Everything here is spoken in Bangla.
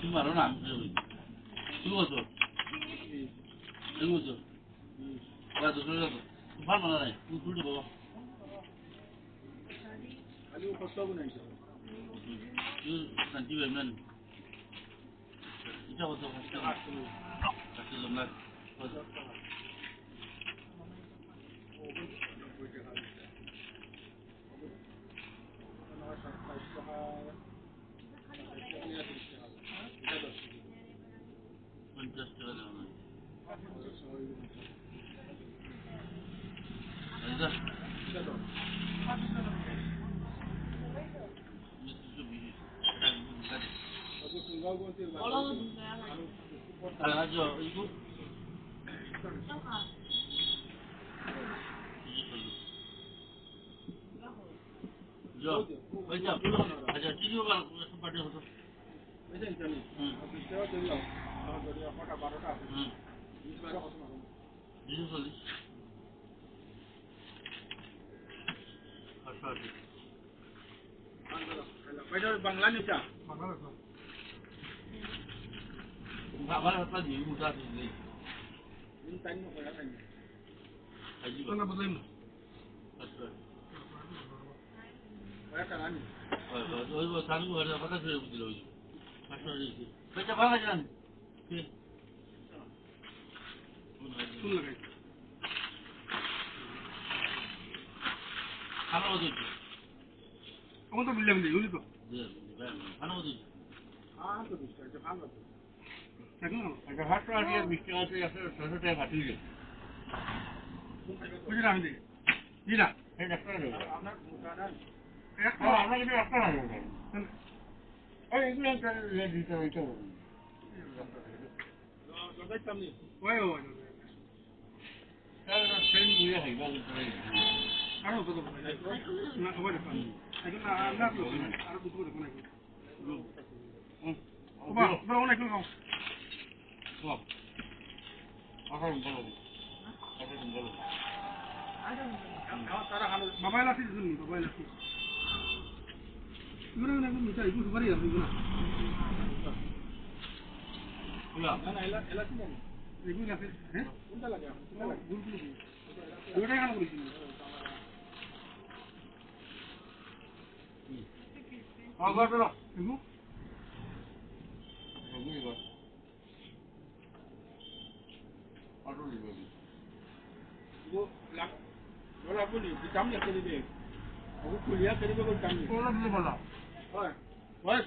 지금 말은 안 들어요. 죽었어. 죽었어. 와도 그래도 팔만 하네. 둘도 먹어. 난 집에 면 이자부터 같이 좀 나. 컨테스트가 되는. 아니다. 알아죠 이거 저 왜냐 아저 찌개가 선발돼 서 미술설이 아싸지 বাংলা নিচা বাংলা পানি মুদা দিলে ini tadi mau kayak tadi aji mana boleh আচ্ছা kayak kan ওই সালু ঘরে কথা শুনে বুঝলো ওই আচ্ছা রেখে বেটা ভাঙা যান কি শুন লাগাই খানা ওদের আমার তো বিল্লাম নেই বুঝলি তো খানা ওদের হ্যাঁ তো বুঝতে এটা ভাঙা তো এখন এটা হাটটা দিয়ে মিষ্টি আছে 600 টাকা কাটিয়ে দিই বুঝলি না আমি জি না এই ডাক্তার আপনার মুখানা একটা আমরা কিন্তু একটা না এই এগুলো একটা দিতে হইতো যদাই সামনে ওই ওই তাহলে ট্রেন দিয়ে হাইবা করে আরো কত না খবর না এখন আমরা তো আরো কিছু করে কোনাই বাবা বড় অনেক লোক বাবা আবার বলো আবার বলো তারা হালো বাবা লাসি শুনি বাবা লাসি 이거는 그냥 진짜 이거 두 마리야 이거는. 몰라. 나 엘라스네. 이거 나세. 에? 혼자 라냐. 이거 하나 그러지. 아, 맞아. 이거? 이거. 아주 이거. 이거 락 뭐라 보니 비타민 약들이 돼. 이거 꿀이야 그리고 그 비타민. 몰라 몰라. Rồi. Rồi.